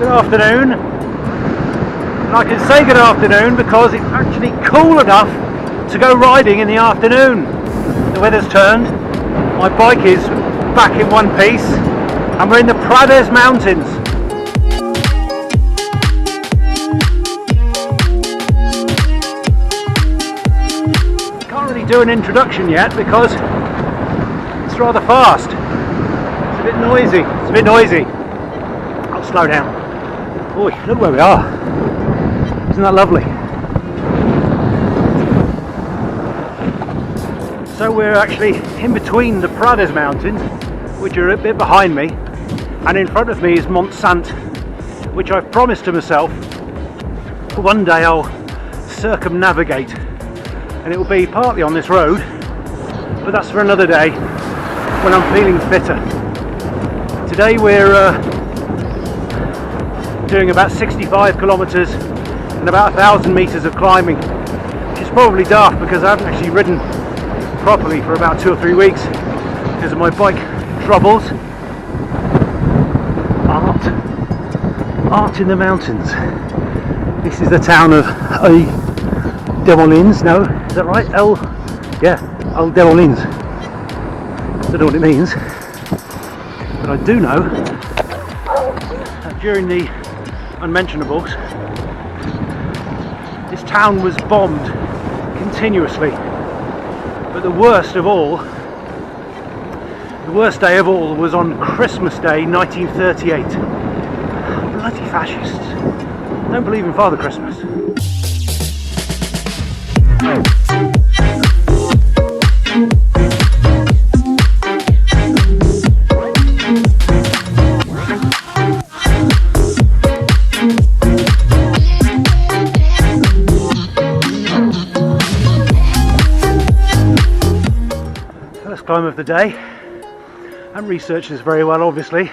Good afternoon. And I can say good afternoon because it's actually cool enough to go riding in the afternoon. The weather's turned, my bike is back in one piece, and we're in the Prades Mountains. Can't really do an introduction yet because it's rather fast. It's a bit noisy. I'll slow down. Oh, look where we are. Isn't that lovely? So we're actually in between the Prades Mountains, which are a bit behind me, and in front of me is Mont Sant, which I've promised to myself one day I'll circumnavigate, and it will be partly on this road, but that's for another day when I'm feeling fitter. Today we're doing about 65 kilometres and about 1,000 metres of climbing, which is probably daft because I haven't actually ridden properly for about 2 or 3 weeks because of my bike troubles. Art in the mountains. This is the town of Devolins. No, is that right? El Devolins. Don't know what it means, but I do know that during the unmentionables, this town was bombed continuously. But the worst day of all was on Christmas Day 1938. Bloody fascists. Don't believe in Father Christmas. First climb of the day. I haven't researched this very well, obviously,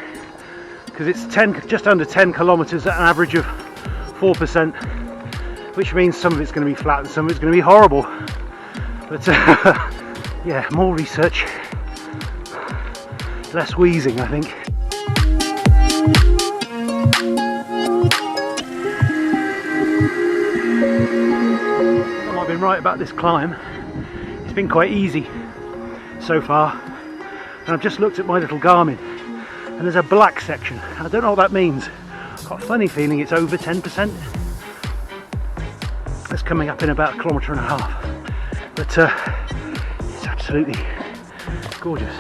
because it's just under 10 kilometres at an average of 4%, which means some of it's going to be flat and some of it's going to be horrible. But yeah, more research, less wheezing, I think. I might have been right about this climb. It's been quite easy so far, and I've just looked at my little Garmin and there's a black section. I don't know what that means. I've got a funny feeling it's over 10%. It's coming up in about 1.5 kilometres, but it's absolutely gorgeous.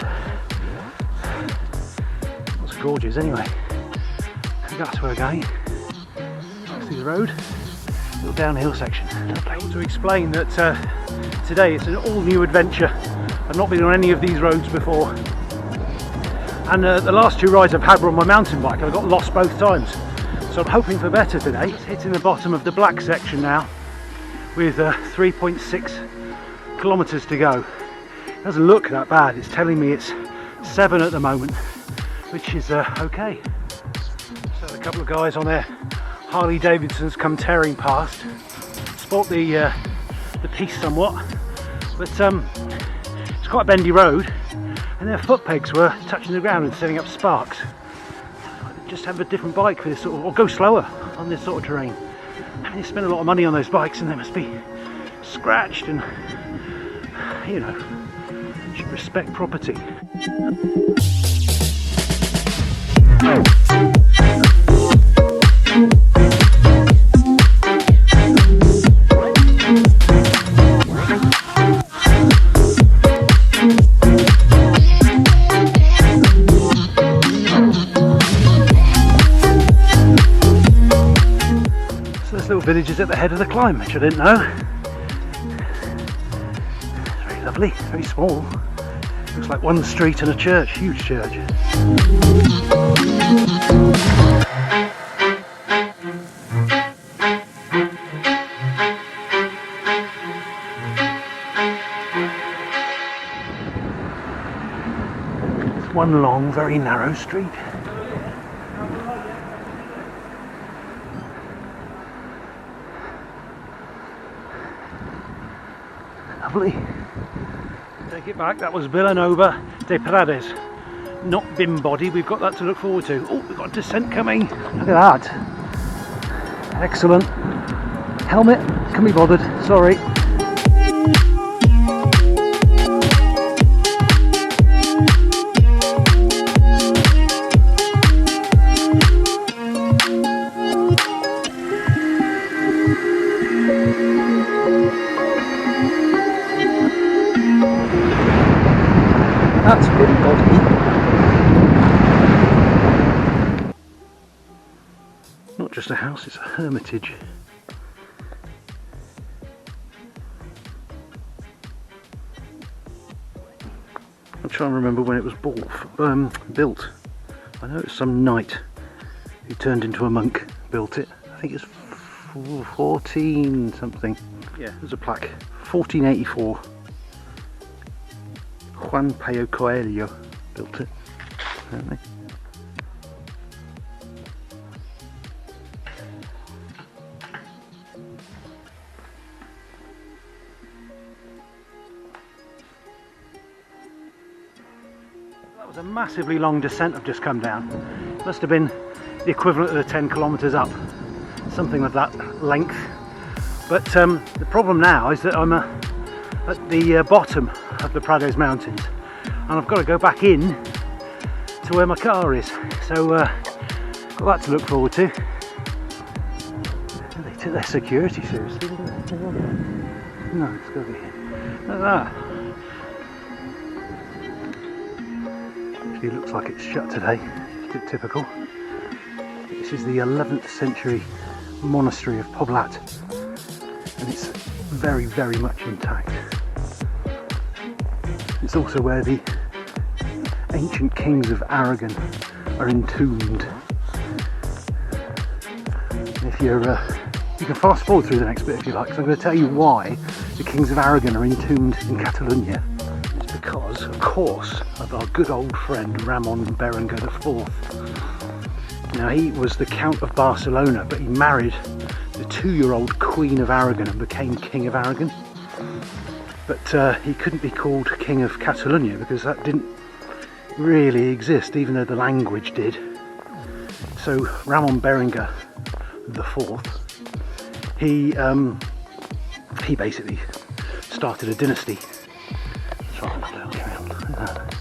It's gorgeous anyway. That's where we're going. See the road, little downhill section. I want to explain that today it's an all new adventure. I've not been on any of these roads before, and the last 2 rides I've had were on my mountain bike. I got lost both times, so I'm hoping for better today. It's hitting the bottom of the black section now with 3.6 kilometres to go. It doesn't look that bad. It's telling me it's 7 at the moment, which is okay. So a couple of guys on their Harley Davidsons come tearing past, spot the piece somewhat, but it's quite a bendy road, and their foot pegs were touching the ground and setting up sparks. Just have a different bike for this sort of, or go slower on this sort of terrain. I mean, you spend a lot of money on those bikes and they must be scratched, and you know, you should respect property. Little villages at the head of the climb, which I didn't know. It's very lovely, very small. Looks like one street and a church, huge church. It's one long, very narrow street. Lovely. Take it back, that was Villanova de Prades, not Bimbody. We've got that to look forward to. Oh, we've got a descent coming. Look at that. Excellent. Helmet, can be bothered, sorry. That's been dodgy. Not just a house, it's a hermitage. I'm trying to remember when it was built. I know it's some knight who turned into a monk built it. I think it's 14 something. Yeah, there's a plaque. 1484. Juan Pio Coelho built it, apparently. That was a massively long descent I've just come down. Must have been the equivalent of the 10 kilometres up, something of that length. But the problem now is that I'm at the bottom of the Prades Mountains, and I've got to go back in to where my car is, so got that to look forward to. They took their security seriously, didn't they? No, it's got to be here. Look at that. Actually looks like it's shut today, it's a bit typical. This is the 11th century monastery of Poblat, and it's very, very much intact. It's also where the ancient kings of Aragon are entombed. If you're, you can fast forward through the next bit if you like, because I'm going to tell you why the kings of Aragon are entombed in Catalonia. It's because, of course, of our good old friend Ramon Berenguer IV. Now, he was the Count of Barcelona, but he married the 2-year-old Queen of Aragon and became King of Aragon. But he couldn't be called King of Catalonia because that didn't really exist, even though the language did. So Ramon Berenguer IV, he basically started a dynasty. Let's try and look around. Look at that.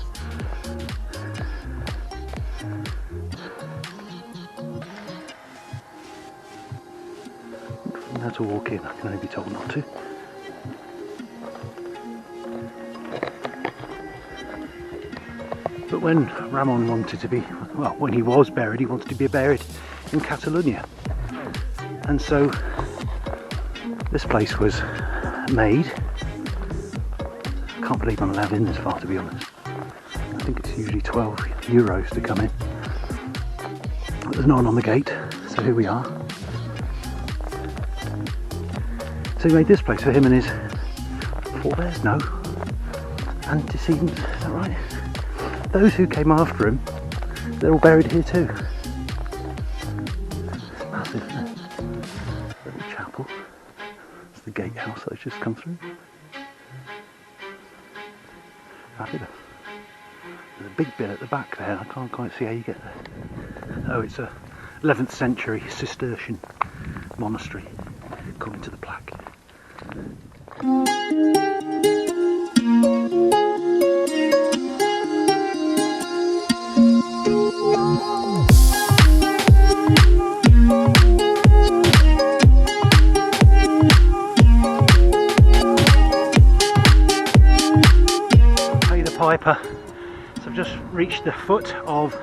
I'm not to walk in, I can only be told not to. But when Ramon wanted to be, well, when he was buried, he wanted to be buried in Catalonia. And so this place was made. I can't believe I'm allowed in this far, to be honest. I think it's usually 12 euros to come in. But there's no one on the gate, so here we are. So he made this place for him and his forebears, no, antecedents, is that right? Those who came after him, they're all buried here too. It's massive, isn't it? Little chapel. It's the gatehouse that I've just come through. There's a big bit at the back there, I can't quite see how you get there. Oh, it's a 11th century Cistercian monastery, according to the plaque. Piper. So I've just reached the foot of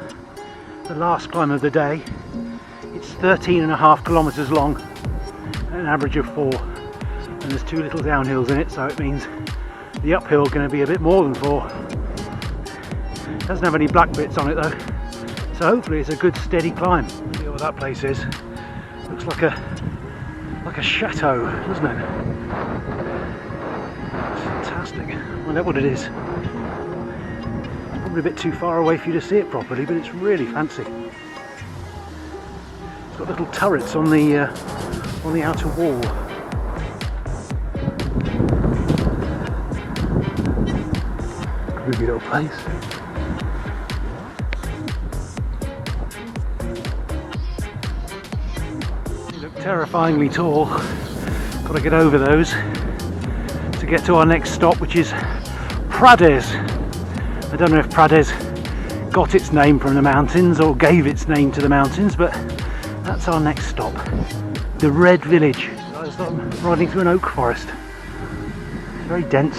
the last climb of the day. It's 13.5 kilometres long, an average of 4, and there's 2 little downhills in it, so it means the uphill is going to be a bit more than 4. It doesn't have any black bits on it though, so hopefully it's a good steady climb. Look at what that place is. Looks like a chateau, doesn't it? It's fantastic. I wonder what it is. Probably a bit too far away for you to see it properly, but it's really fancy. It's got little turrets on the outer wall. Groovy little place. Terrifyingly tall. Got to get over those to get to our next stop, which is Prades. I don't know if Prades got its name from the mountains or gave its name to the mountains, but that's our next stop. The Red Village. I'm riding through an oak forest. It's very dense.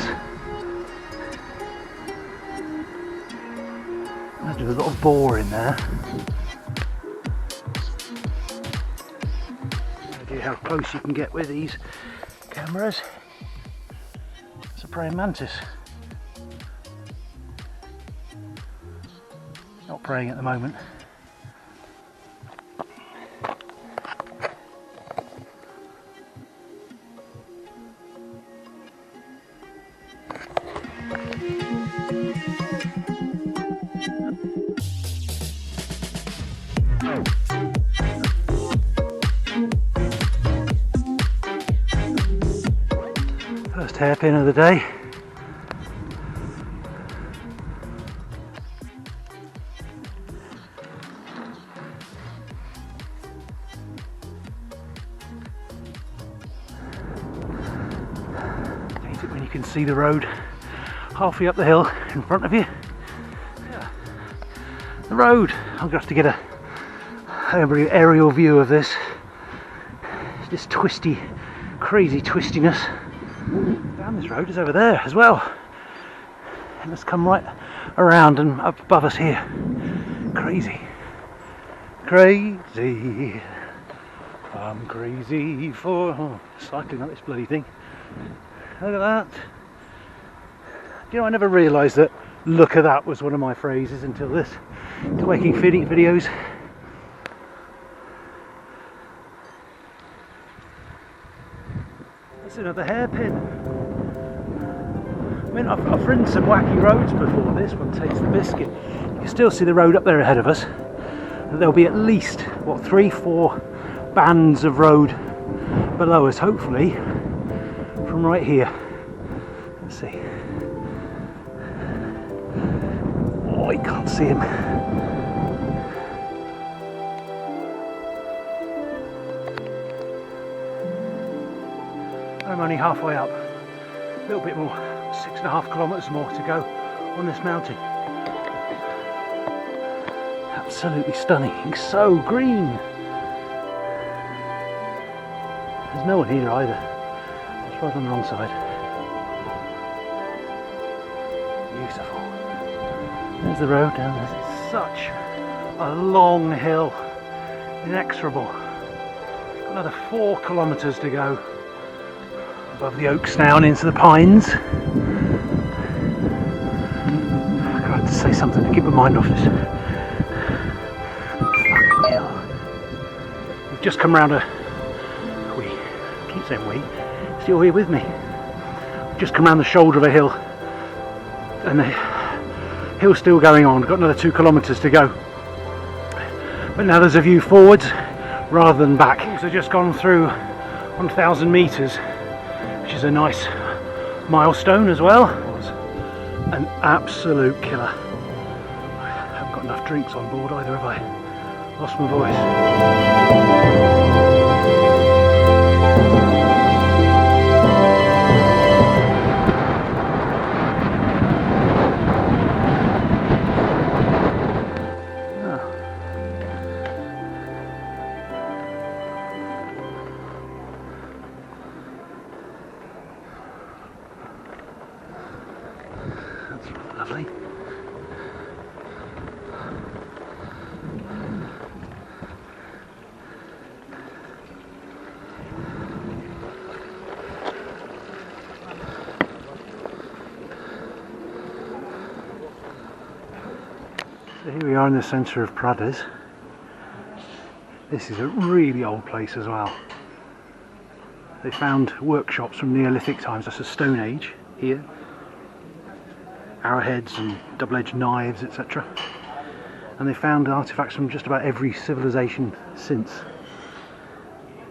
There's a lot of boar in there. No idea how close you can get with these cameras. It's a praying mantis. Not praying at the moment. First hairpin of the day. Hate it when you can see the road halfway up the hill in front of you. Yeah. The road. I'm going to have to get a aerial view of this. This twisty, crazy twistiness. Down this road is over there as well. And let's come right around and up above us here. Crazy. Crazy. I'm crazy for cycling up this bloody thing. Look at that. You know, I never realised that "look at that" was one of my phrases until this. To making videos. That's another hairpin. I mean, I've ridden some wacky roads before. This one takes the biscuit. You can still see the road up there ahead of us. There'll be at least, what, 3-4 bands of road below us, hopefully, from right here. Let's see. Oh, I can't see him. I'm only halfway up. A little bit more, 6.5 kilometres more to go on this mountain. Absolutely stunning, so green. There's no one here either. It's right on the wrong side. Beautiful. There's the road down there. It's such a long hill, inexorable. Got another 4 kilometres to go above the oaks now and into the pines. I've got to say something to keep my mind off this. Fucking hell. We've just come round I keep saying we, still here with me. We've just come round the shoulder of a hill and the hill's still going on. We've got another 2 kilometres to go. But now there's a view forwards rather than back. We've also just gone through 1,000 metres, which is a nice milestone as well. An absolute killer. I haven't got enough drinks on board either, have I? Lost my voice. Lovely. So here we are in the centre of Prades. This is a really old place as well. They found workshops from Neolithic times, that's a Stone Age here. Arrowheads and double-edged knives, etc. And they found artifacts from just about every civilization since.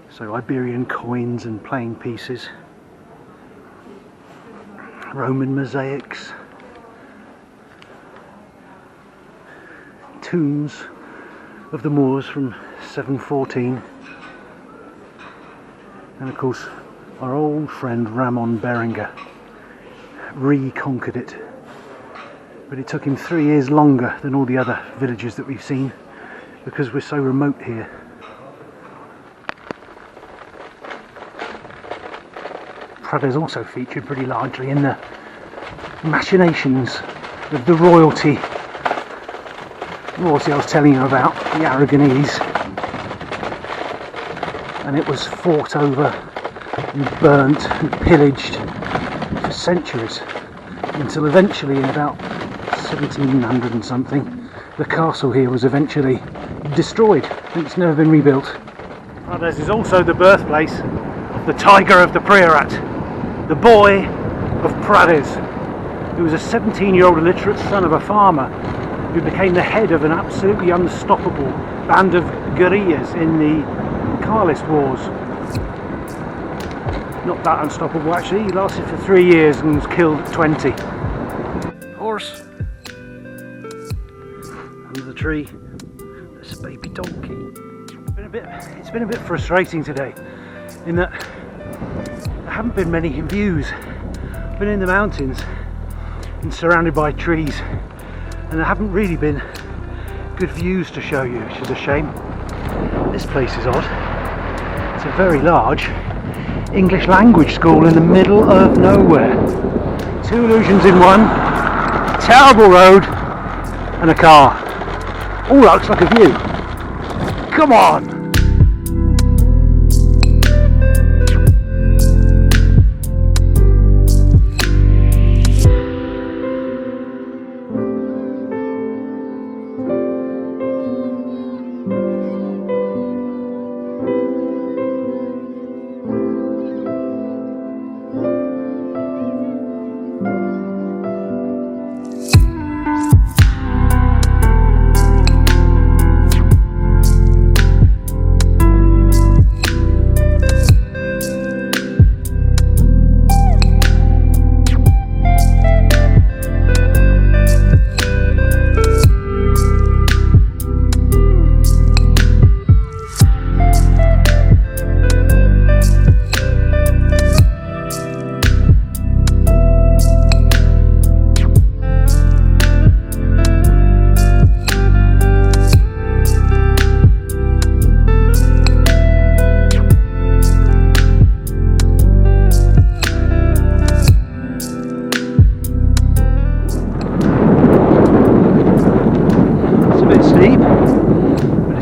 So Iberian coins and playing pieces, Roman mosaics, tombs of the Moors from 714. And of course our old friend Ramon Berenguer reconquered it, but it took him 3 years longer than all the other villages that we've seen because we're so remote here. Prades also featured pretty largely in the machinations of the royalty I was telling you about, the Aragonese, and it was fought over and burnt and pillaged for centuries until eventually in about 1700 and something the castle here was eventually destroyed and it's never been rebuilt. Prades is also the birthplace of the Tiger of the Priorat, the boy of Prades, who was a 17-year-old illiterate son of a farmer who became the head of an absolutely unstoppable band of guerrillas in the Carlist Wars. Not that unstoppable actually, he lasted for 3 years and was killed at 20. Horse. Under the tree, there's a baby donkey. It's been a bit frustrating today in that there haven't been many views. I've been in the mountains and surrounded by trees, and there haven't really been good views to show you, which is a shame. This place is odd. It's a very large English language school in the middle of nowhere. 2 illusions in one, a terrible road and a car. All that looks like a view. Come on!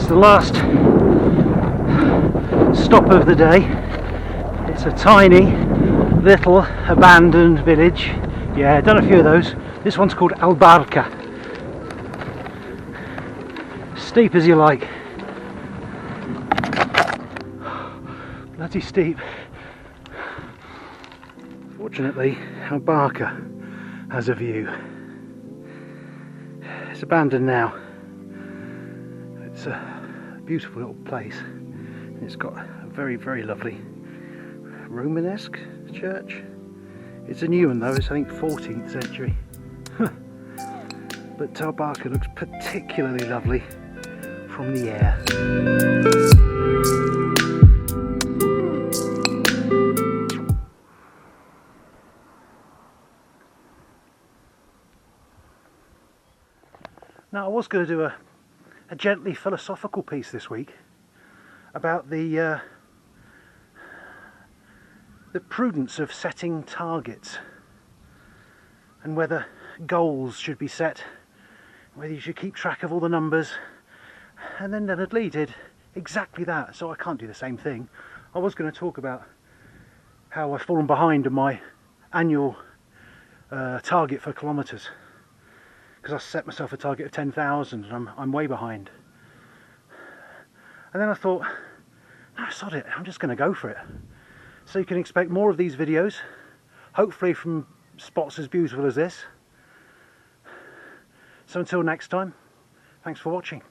The last stop of the day. It's a tiny little abandoned village. Yeah, I've done a few of those. This one's called Albarca. Steep as you like. Bloody steep. Fortunately, Albarca has a view. It's abandoned now. It's a beautiful little place. It's got a very, very lovely Romanesque church. It's a new one though, it's I think 14th century. But Albarca looks particularly lovely from the air. Now I was going to do a gently philosophical piece this week about the prudence of setting targets and whether goals should be set, whether you should keep track of all the numbers. And then Leonard Lee did exactly that, so I can't do the same thing. I was going to talk about how I've fallen behind on my annual target for kilometres, because I set myself a target of 10,000 and I'm way behind. And then I thought, no, sod it, I'm just going to go for it. So you can expect more of these videos, hopefully from spots as beautiful as this. So until next time, thanks for watching.